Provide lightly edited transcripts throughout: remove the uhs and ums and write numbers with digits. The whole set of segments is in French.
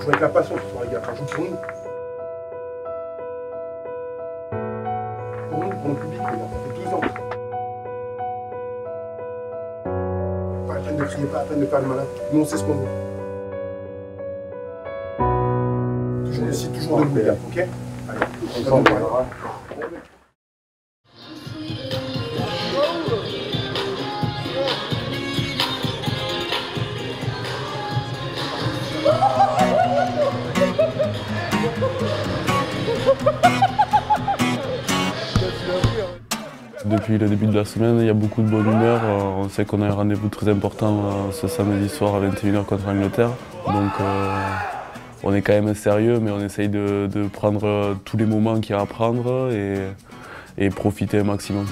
joue avec la passion ce soir, les gars. On joue pour nous. Pour le public, les gars. Ça fait 12 ans. Pas la peine de crier, pas la peine de faire le malin. Nous, on sait ce qu'on veut. Toujours ici, toujours debout, les gars. Ok? Allez, on va. Depuis le début de la semaine, il y a beaucoup de bonne humeur. On sait qu'on a un rendez-vous très important ce samedi soir à 21 h contre l'Angleterre. Donc on est quand même sérieux, mais on essaye de prendre tous les moments qu'il y a à prendre et profiter un maximum.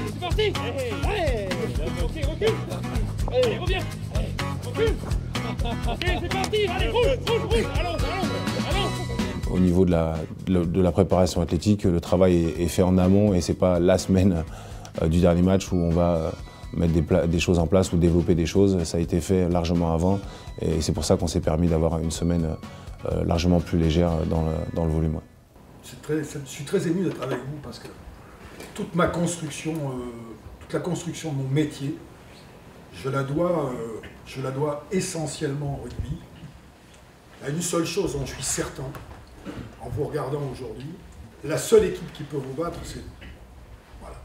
C'est parti! Allez! Recule! Allez, reviens! Recule! Ok, c'est parti! Allez, rouge! Allons! Au niveau de la préparation athlétique, le travail est fait en amont et c'est pas la semaine du dernier match où on va mettre des choses en place ou développer des choses. Ça a été fait largement avant et c'est pour ça qu'on s'est permis d'avoir une semaine largement plus légère dans le volume. Je suis très ému d'être avec vous parce que toute ma construction, toute la construction de mon métier, je la dois essentiellement au rugby. Il y a une seule chose dont je suis certain, en vous regardant aujourd'hui, la seule équipe qui peut vous battre, c'est... Voilà.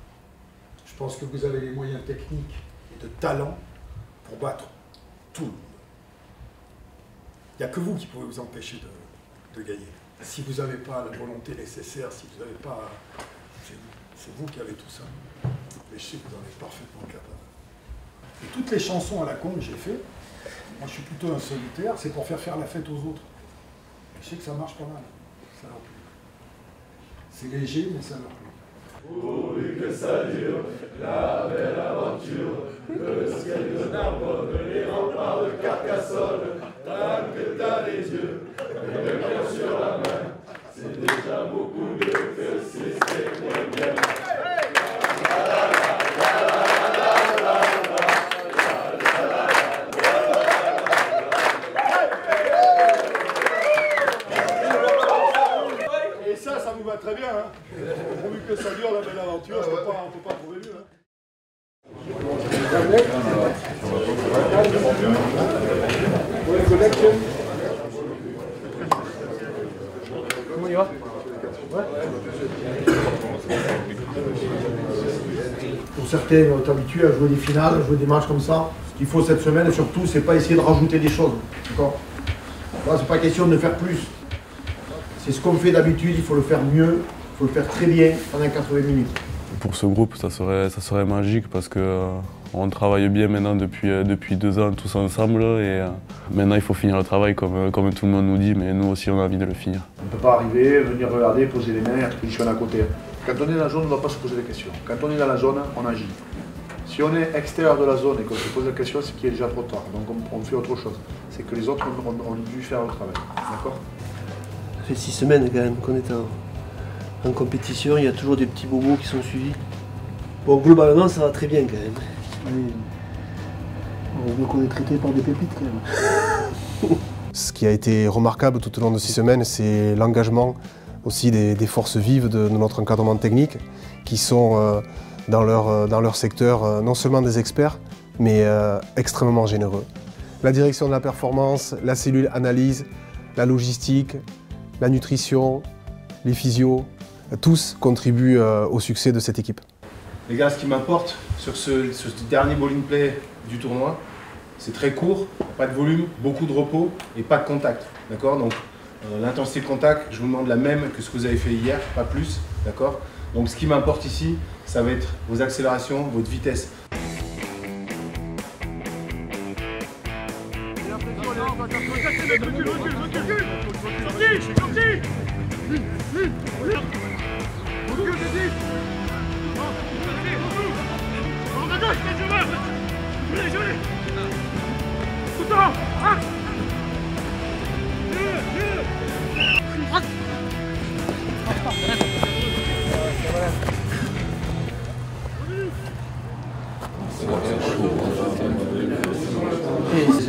Je pense que vous avez les moyens techniques et de talent pour battre tout le monde. Il n'y a que vous qui pouvez vous empêcher de gagner. Si vous n'avez pas la volonté nécessaire, si vous n'avez pas... C'est vous qui avez tout ça. Mais je sais que vous en êtes parfaitement capable. Et toutes les chansons à la con que j'ai fait, moi je suis plutôt un solitaire, c'est pour faire la fête aux autres. Je sais que ça marche pas mal. Ça leur plaît. C'est léger, mais ça leur plaît. Pourvu que ça dure, la belle aventure, le ciel de Narbonne, les remparts de Carcassonne, tant que t'as les yeux, et le cœur sur la main, c'est déjà beaucoup mieux que si c'est moins bien. Ça nous va très bien, hein. Pourvu que ça dure la belle aventure, on peut pas trouver mieux. Comment il va? Pour certains, on est habitué à jouer des finales, à jouer des matchs comme ça. Ce qu'il faut cette semaine, surtout, c'est pas essayer de rajouter des choses. D'accord? Là, c'est pas question de faire plus. C'est ce qu'on fait d'habitude, il faut le faire mieux, il faut le faire très bien pendant 80 minutes. Pour ce groupe, ça serait magique parce qu'on travaille bien maintenant depuis 2 ans tous ensemble et maintenant il faut finir le travail comme tout le monde nous dit, mais nous aussi on a envie de le finir. On ne peut pas arriver, venir regarder, poser les mains, être positionné à côté. Quand on est dans la zone, on ne doit pas se poser des questions. Quand on est dans la zone, on agit. Si on est extérieur de la zone et qu'on se pose des questions, c'est qu'il est déjà trop tard. Donc on fait autre chose. C'est que les autres ont dû faire le travail. D'accord ? Ça fait 6 semaines quand même qu'on est en compétition, il y a toujours des petits bobos qui sont suivis. Bon, globalement, ça va très bien quand même. Oui. On veut qu'on est traité par des pépites quand même. Ce qui a été remarquable tout au long de 6 semaines, c'est l'engagement aussi des forces vives de notre encadrement technique qui sont dans leur secteur non seulement des experts, mais extrêmement généreux. La direction de la performance, la cellule analyse, la logistique, la nutrition, les physios, tous contribuent au succès de cette équipe. Les gars, ce qui m'importe sur ce dernier bowling play du tournoi, c'est très court, pas de volume, beaucoup de repos et pas de contact. D'accord? Donc l'intensité de contact, je vous demande la même que ce que vous avez fait hier, pas plus. D'accord? Donc ce qui m'importe ici, ça va être vos accélérations, votre vitesse.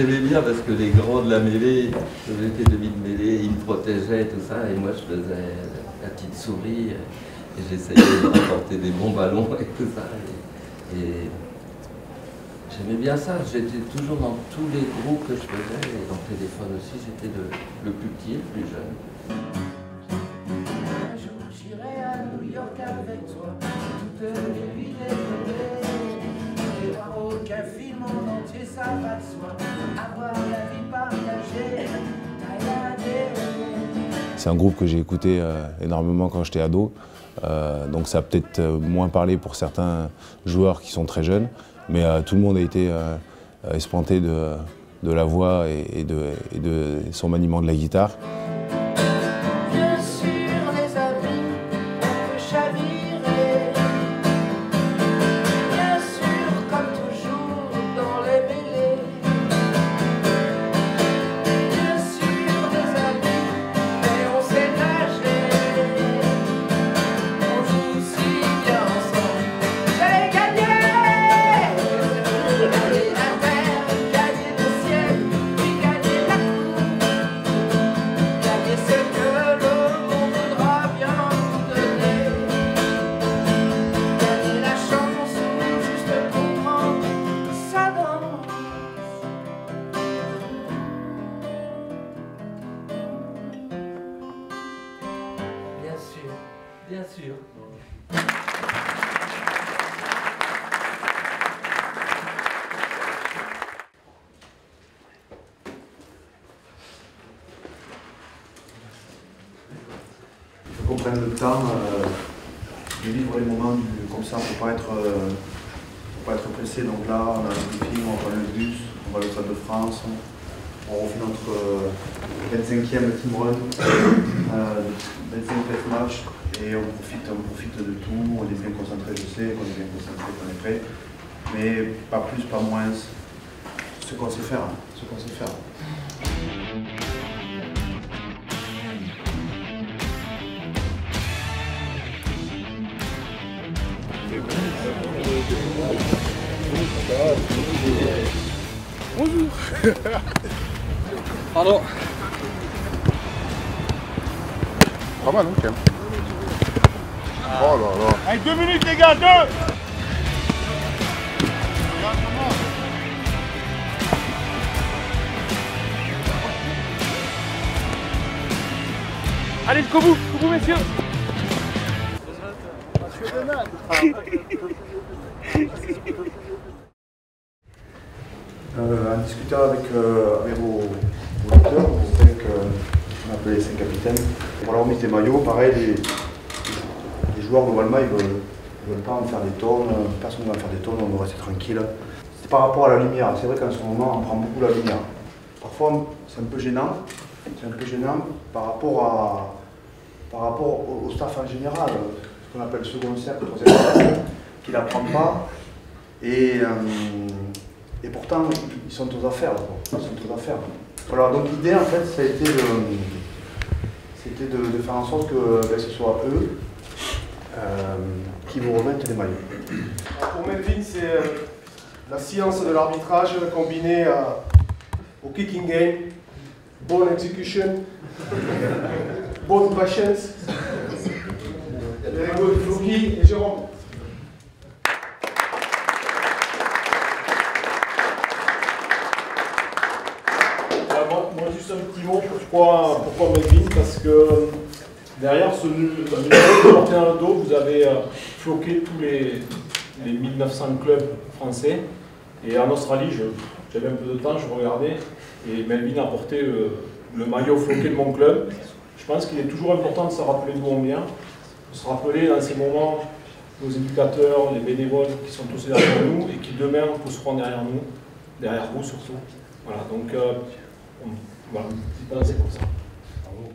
j'aimais bien parce que les grands de la mêlée, j'étais demi de mêlée, ils me protégeaient et tout ça, et moi je faisais la petite souris, et j'essayais de rapporter des bons ballons et tout ça. Et j'aimais bien ça, j'étais toujours dans tous les groupes que je faisais, et dans le téléphone aussi, j'étais le plus petit et le plus jeune. Un jour j'irai à New York avec toi, toutes les villes décorées, et voir aucun film en entier, ça va de soi, avoir la vie partagée, C'est un groupe que j'ai écouté énormément quand j'étais ado, donc ça a peut-être moins parlé pour certains joueurs qui sont très jeunes, mais tout le monde a été espanté de la voix et de son maniement de la guitare. Bien sûr, les amis, on peut chavirer. Bien sûr, comme toujours, dans les mêlées. Bien sûr, les amis, mais on sait nager. On joue si bien ensemble. J'ai gagné! Gagner la terre, gagner le ciel, puis gagner la coupe. Gagner ce que le monde voudra bien vous donner. Gagner la chance ou juste comprendre sa danse. Bien sûr, bien sûr. Il faut qu'on prenne le temps de vivre les moments comme ça, pour pas être pressé. Donc là, on a le briefing, on prend le bus, on va au Stade de France, on refait notre 25e team run, 25 test match, et on profite de tout. On est bien concentré, je sais qu'on est bien concentré, qu'on est prêt, mais pas plus, pas moins. Ce qu'on sait faire, ce qu'on sait faire. Bonjour. Pardon. Pas mal, hein, quand même. Oh là là. Allez, 2 minutes les gars, 2. Allez jusqu'au bout messieurs. En discutant avec vos leaders, on appelle les 5 capitaines, pour leur remise des maillots, pareil, les joueurs globalement ils veulent pas en faire des tonnes, personne ne va en faire des tonnes, on va rester tranquille. C'est par rapport à la lumière, c'est vrai qu'en ce moment on prend beaucoup la lumière. Parfois c'est un peu gênant par rapport au staff en général, ce qu'on appelle second cercle, troisième cercle, qui ne la prend pas. Et pourtant, ils sont aux affaires. Voilà, donc l'idée, en fait, ça a été de faire en sorte que ce soit eux qui vous remettent les maillots. Pour Melvin, c'est la science de l'arbitrage combinée au kicking game, bonne execution, bonne patience. Very good, Fouki et Jérôme. Moi, juste un petit mot, pourquoi Melvin, parce que derrière ce numéro de porté dans le dos, vous avez floqué tous les 1900 clubs français. Et en Australie, j'avais un peu de temps, je regardais, et Melvin a porté le maillot floqué de mon club. Je pense qu'il est toujours important de se rappeler d'où on vient, de se rappeler dans ces moments nos éducateurs, les bénévoles qui sont tous derrière nous et qui demain pousseront derrière nous, derrière vous surtout. Voilà, donc voilà, c'est comme ça. Bravo.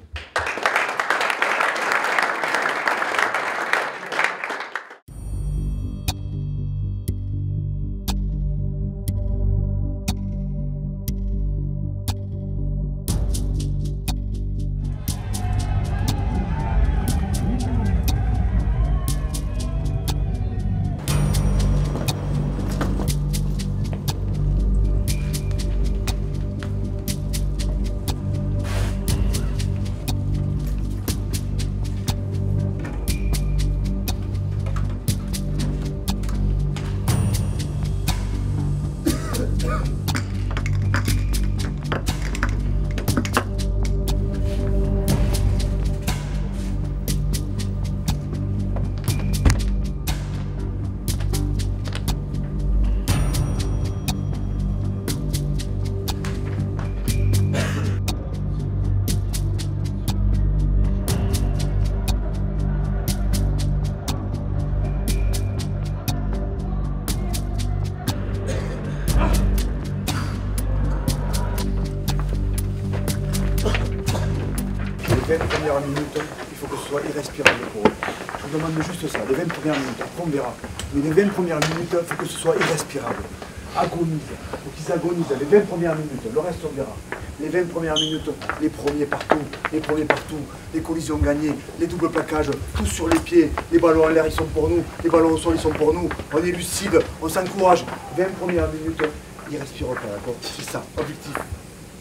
soit irrespirable pour eux. Je vous demande juste ça, les 20 premières minutes, après on verra. Mais les 20 premières minutes, il faut que ce soit irrespirable. Agonise, il faut qu'ils agonisent les 20 premières minutes, le reste on verra. Les 20 premières minutes, les premiers partout, les collisions gagnées, les doubles plaquages, tous sur les pieds, les ballons en l'air ils sont pour nous, les ballons au sol ils sont pour nous, on est lucide, on s'encourage. 20 premières minutes, ils respirent pas, d'accord? C'est ça, objectif.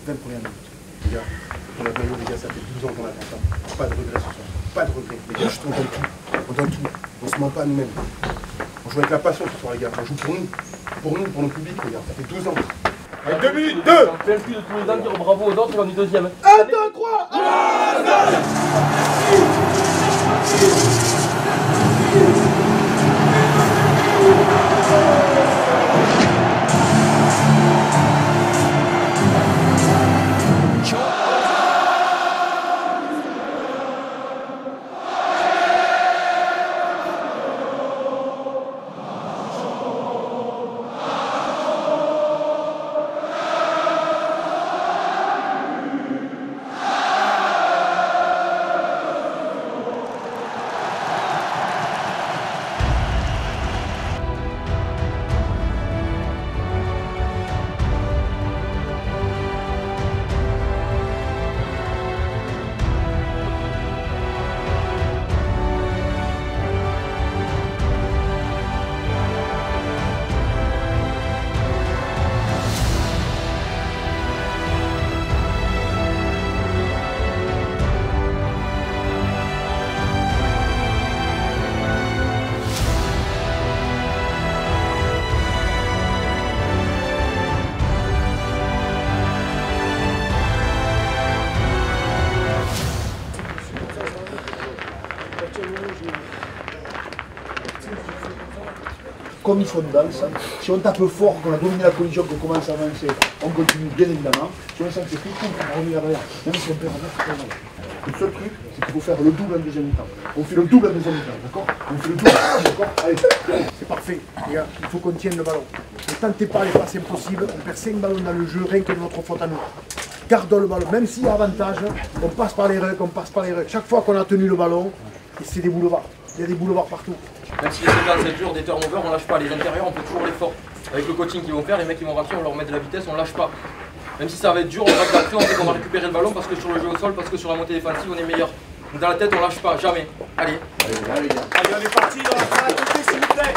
20 premières minutes. Les gars, on a gagné, les gars, ça fait 12 ans qu'on attend ça. Pas de regret ce soir, pas de regret. Les gars, on donne tout, on se ment pas à nous-mêmes. On joue avec la passion ce soir, les gars, on joue pour nous, pour nos publics, les gars, ça fait 12 ans. Allez, 2 minutes, 2! On fait le plus de tous les ans, dire bravo aux autres, et on est deuxième. 1, 2, 3! Comme ils font danse, si on tape fort, qu'on a dominé la collision, qu'on commence à avancer, on continue bien évidemment. Si on sent que c'est tout, on va revenir derrière. Même si on perd c'est pas mal. Le seul truc, c'est qu'il faut faire le double en deuxième mi-temps. On fait le double en deuxième mi-temps, d'accord? On fait le double, d'accord? Allez, c'est parfait, les gars, il faut qu'on tienne le ballon. Ne tentez pas les passes impossibles, on perd 5 ballons dans le jeu, rien que de notre faute à nous. Gardons le ballon, même s'il y a avantage, on passe par les rucks, Chaque fois qu'on a tenu le ballon, c'est des boulevards. Il y a des boulevards partout. Même si les séquences c'est dur, des turnovers, on lâche pas. Les intérieurs, on peut toujours les fort. Avec le coaching qu'ils vont faire, les mecs qui vont rentrer, on leur met de la vitesse, on lâche pas. Même si ça va être dur, on va se battre, on sait qu'on va récupérer le ballon parce que sur le jeu au sol, parce que sur la montée défensive, on est meilleur. Donc dans la tête, on lâche pas, jamais. Allez. Allez, les gars. Allez, on est parti, on va côté, s'il vous plaît.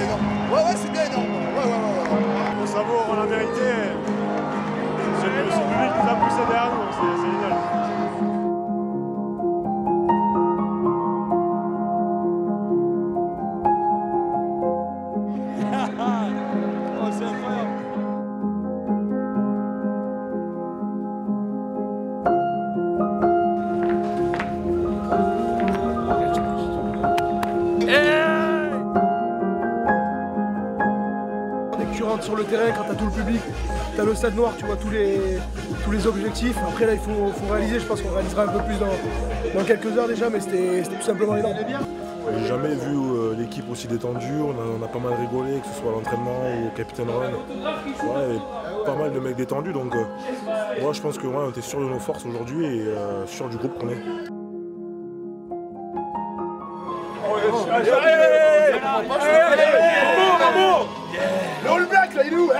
énorme. Ouais, c'est bien énorme. Ouais. Faut savoir, la vérité, c'est le public qui nous a poussé derrière nous, c'est génial. Oh, c'est incroyable. Dès que tu rentres sur le terrain, quand tu as tout le public, tu as le stade noir, tu vois tous les objectifs. Après là, il faut réaliser, je pense qu'on réalisera un peu plus dans quelques heures déjà, mais c'était tout simplement énorme. J'ai jamais vu l'équipe aussi détendue, on a pas mal rigolé, que ce soit à l'entraînement ou au Capitaine Run. Ouais, et pas mal de mecs détendus, donc moi je pense que on était sûr de nos forces aujourd'hui et sûr du groupe qu'on est. Bravo! Le All Black là, il est où?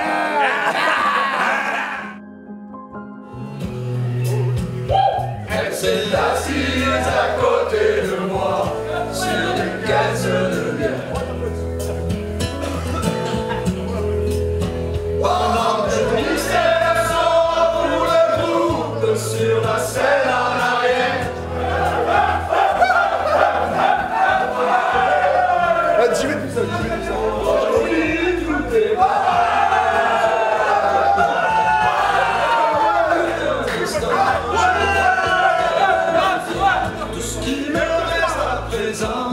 Elle s'est assise à côté de moi sur des caisses de bière. Pendant que le mystère sort pour le groupe sur la scène en arrière. J'y vais tout seul, Tout ce qui me reste à présent.